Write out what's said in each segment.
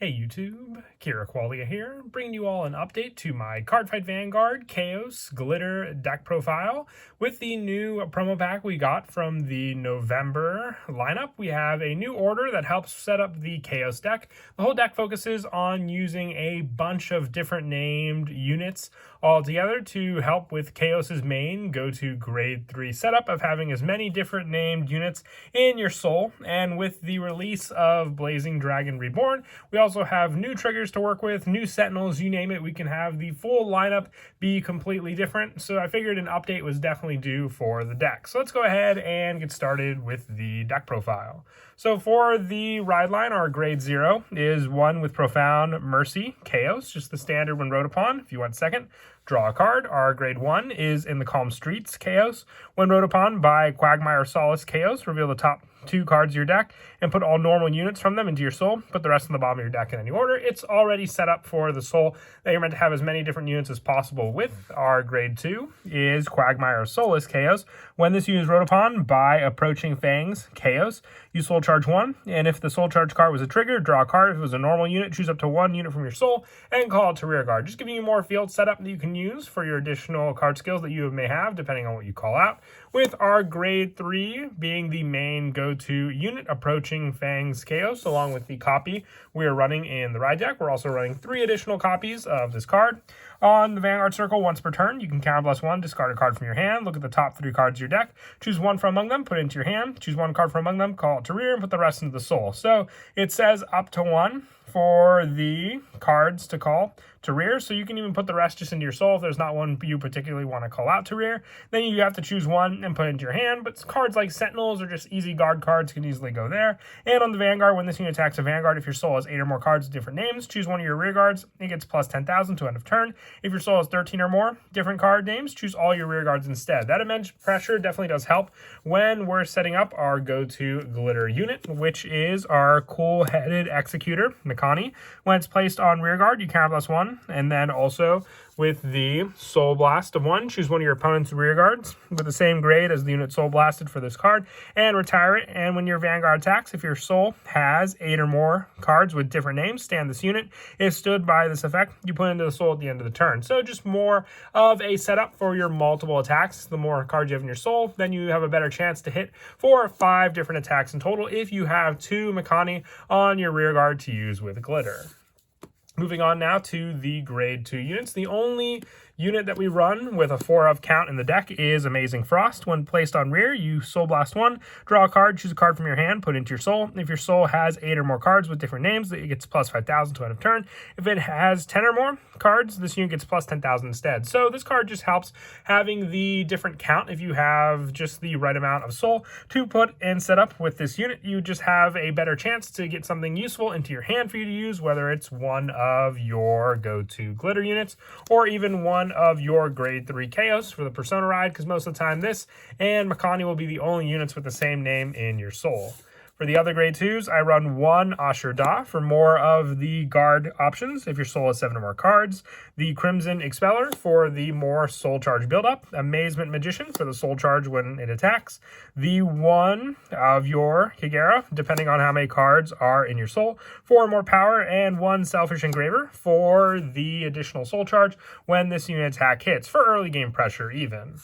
Hey YouTube, Kira Qualia here, bringing you all an update to my Cardfight Vanguard Kheios Glitter deck profile. With the new promo pack we got from the November lineup, we have a new order that helps set up the Kheios deck. The whole deck focuses on using a bunch of different named units all together to help with Kheios' main go-to grade 3 setup of having as many different named units in your soul. And with the release of Blazing Dragon Reborn, we also have new triggers to work with, new sentinels, you name it. We can have the full lineup be completely different. So I figured an update was definitely due for the deck. So let's go ahead and get started with the deck profile. So for the ride line, our grade 0 is 1 with Profound Mercy Kheios, just the standard when wrote upon. If you want second, draw a card. Our grade 1 is in the Calm Streets Kheios. When wrote upon by Quagmire Solace Kheios, reveal the top 2 cards of your deck and put all normal units from them into your soul. Put the rest on the bottom of your deck in any order. It's already set up for the soul that you're meant to have as many different units as possible with. Our grade 2 is Quagmire Solace Kheios. When this unit is wrote upon by Approaching Fangs Kheios, you soul charge 1, and if the soul charge card was a trigger, draw a card. If it was a normal unit, choose up to 1 unit from your soul and call it to rear guard. Just giving you more field setup that you can use for your additional card skills that you may have, depending on what you call out. With our grade 3 being the main go-to unit, Approaching Fangs Kheios, along with the copy we are running in the ride deck. We're also running 3 additional copies of this card. On the Vanguard Circle, once per turn, you can +1, discard a card from your hand, look at the top 3 cards of your deck, choose 1 from among them, put it into your hand, choose 1 card from among them, call it to rear, and put the rest into the soul. So it says up to 1 for the cards to call to rear, so you can even put the rest just into your soul if there's not one you particularly want to call out to rear. Then you have to choose 1 and put it into your hand, but cards like Sentinels or just easy guard cards can easily go there. And on the Vanguard, when this unit attacks a Vanguard, if your soul has 8 or more cards with different names, choose 1 of your rear guards, it gets plus 10,000 to end of turn. If your soul has 13 or more different card names, choose all your rear guards instead. That immense pressure definitely does help when we're setting up our go-to glitter unit, which is our cool-headed Executor, Mikani. When it's placed on rear guard, you +1, and then also with the Soul Blast of 1, choose 1 of your opponent's rear guards with the same grade as the unit Soul Blasted for this card, and retire it. And when your Vanguard attacks, if your soul has 8 or more cards with different names, stand this unit. If stood by this effect, you put into the soul at the end of the turn. So just more of a setup for your multiple attacks. The more cards you have in your soul, then you have a better chance to hit 4 or 5 different attacks in total if you have 2 Mikani on your rear guard to use with glitter. Moving on now to the grade 2 units. The only unit that we run with a 4 of count in the deck is Amazing Frost. When placed on rear, you Soul Blast 1, draw a card, choose a card from your hand, put it into your soul. If your soul has 8 or more cards with different names, it gets plus 5,000 to end of turn. If it has 10 or more cards, this unit gets plus 10,000 instead. So this card just helps having the different count. If you have just the right amount of soul to put and set up with this unit, you just have a better chance to get something useful into your hand for you to use, whether it's one of your go-to glitter units or even one of your grade 3 Kheios for the Persona ride, because most of the time this and Mikani will be the only units with the same name in your soul. For the other grade 2s, I run 1 Ashur Da for more of the guard options if your soul has 7 or more cards, the Crimson Expeller for the more soul charge buildup, Amazement Magician for the soul charge when it attacks, the 1 of your Higera, depending on how many cards are in your soul, for more power, and 1 Selfish Engraver for the additional soul charge when this unit attack hits, for early game pressure even.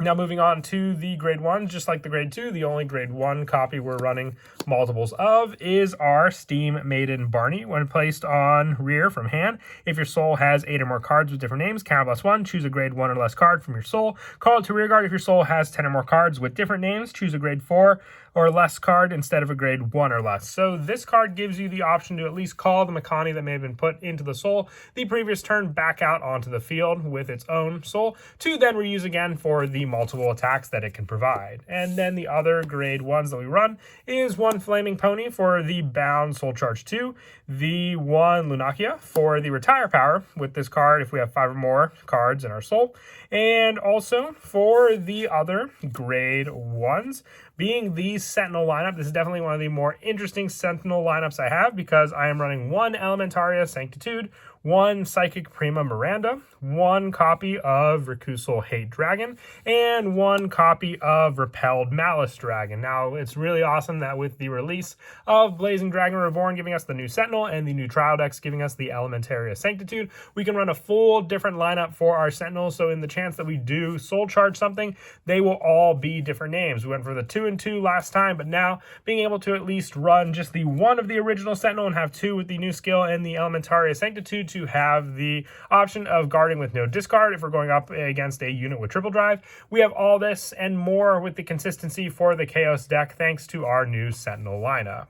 Now moving on to the grade 1, just like the grade 2, the only grade 1 copy we're running multiples of is our Steam Maiden Barney. When placed on rear from hand, if your soul has 8 or more cards with different names, +1, choose a grade 1 or less card from your soul, call it to rear guard. If your soul has 10 or more cards with different names, choose a grade 4 or less card instead of a grade 1 or less. So this card gives you the option to at least call the Mikani that may have been put into the soul the previous turn back out onto the field with its own soul to then reuse again for the multiple attacks that it can provide. And then the other grade 1s that we run is 1 Flaming Pony for the Bound Soul Charge 2, the 1 Lunakia for the Retire Power with this card if we have 5 or more cards in our soul, and also for the other grade 1s being the Sentinel lineup. This is definitely one of the more interesting Sentinel lineups I have because I am running 1 Elementaria Sanctitude, 1 Psychic Prima Miranda, 1 copy of Recusal Hate Dragon, and 1 copy of Repelled Malice Dragon. Now, it's really awesome that with the release of Blazing Dragon Reborn giving us the new Sentinel and the new Trial decks giving us the Elementaria Sanctitude, we can run a full different lineup for our Sentinels. So in the chance that we do soul charge something, they will all be different names. We went for the 2 and 2 last time, but now being able to at least run just the 1 of the original Sentinel and have 2 with the new skill and the Elementaria Sanctitude to have the option of guarding with no discard if we're going up against a unit with triple drive. We have all this and more with the consistency for the Kheios deck thanks to our new Sentinel lineup.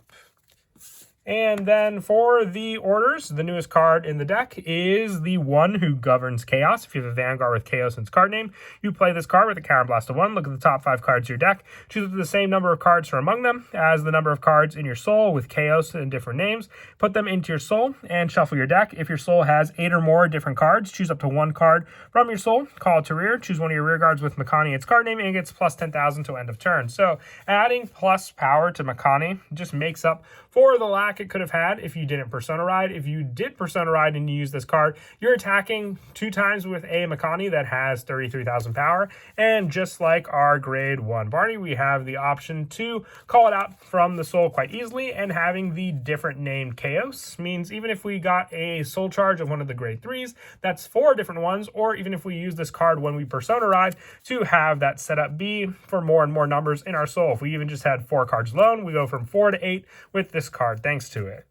And then for the orders, the newest card in the deck is the one who governs Chaos. If you have a Vanguard with Chaos in its card name, you play this card with a counterblast of 1. Look at the top 5 cards of your deck. Choose the same number of cards from among them as the number of cards in your soul with Chaos in different names. Put them into your soul and shuffle your deck. If your soul has 8 or more different cards, choose up to 1 card from your soul. Call it to rear. Choose one of your rear guards with Makani in its card name and it gets plus 10,000 to end of turn. So adding plus power to Makani just makes up for the lack it could have had if you didn't Persona Ride. If you did Persona Ride and you use this card, you're attacking 2 times with a Makani that has 33,000 power. And just like our grade 1 Barney, we have the option to call it out from the soul quite easily, and having the different named Kheios means even if we got a soul charge of one of the grade 3s, that's 4 different ones, or even if we use this card when we Persona Ride to have that setup be for more and more numbers in our soul. If we even just had 4 cards alone, we go from 4 to 8 with this card thanks to it.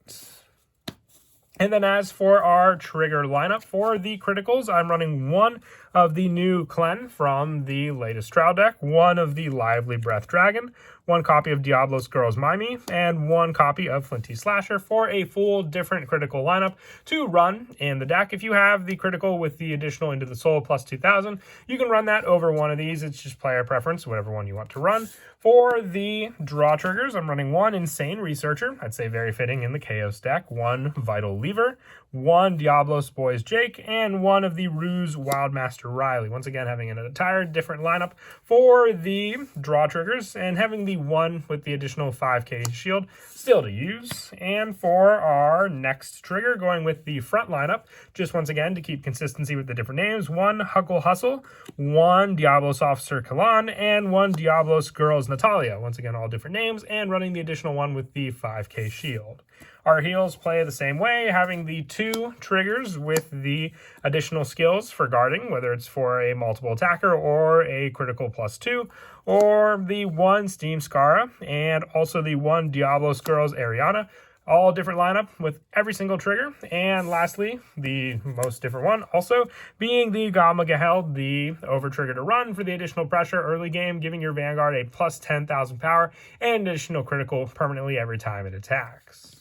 And then as for our trigger lineup for the criticals, I'm running 1 of the new Clen from the latest trial deck, 1 of the Lively Breath Dragon, 1 copy of Diablos Girls Mimey, and 1 copy of Flinty Slasher for a full different critical lineup to run in the deck. If you have the critical with the additional Into the Soul plus 2,000, you can run that over one of these. It's just player preference, whatever one you want to run. For the draw triggers, I'm running 1 Insane Researcher, I'd say very fitting in the Kheios deck, 1 Vital Lever, 1 Diablos Boys Jake, and 1 of the Ruse Wildmaster Riley. Once again, having an entire different lineup for the draw triggers and having the 1 with the additional 5k shield still to use. And for our next trigger, going with the front lineup, just once again to keep consistency with the different names, 1 Huckle Hustle, 1 Diablos Officer Kalan, and 1 Diablos Girls Natalia. Once again, all different names, and running the additional 1 with the 5k shield. Our heals play the same way, having the 2 triggers with the additional skills for guarding, whether it's for a multiple attacker or a critical plus 2, or the 1 Steam Skara, and also the 1 Diablos Girls Ariana. All different lineup with every single trigger. And lastly, the most different one also being the Gamma Geheld, the over trigger to run for the additional pressure early game, giving your Vanguard a plus 10,000 power and additional critical permanently every time it attacks.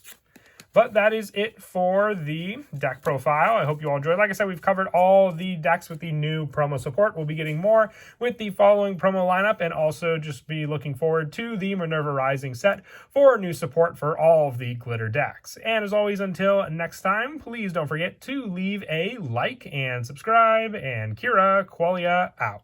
But that is it for the deck profile. I hope you all enjoyed. Like I said, we've covered all the decks with the new promo support. We'll be getting more with the following promo lineup, and also just be looking forward to the Minerva Rising set for new support for all of the glitter decks. And as always, until next time, please don't forget to leave a like and subscribe, and Kira Qualia out.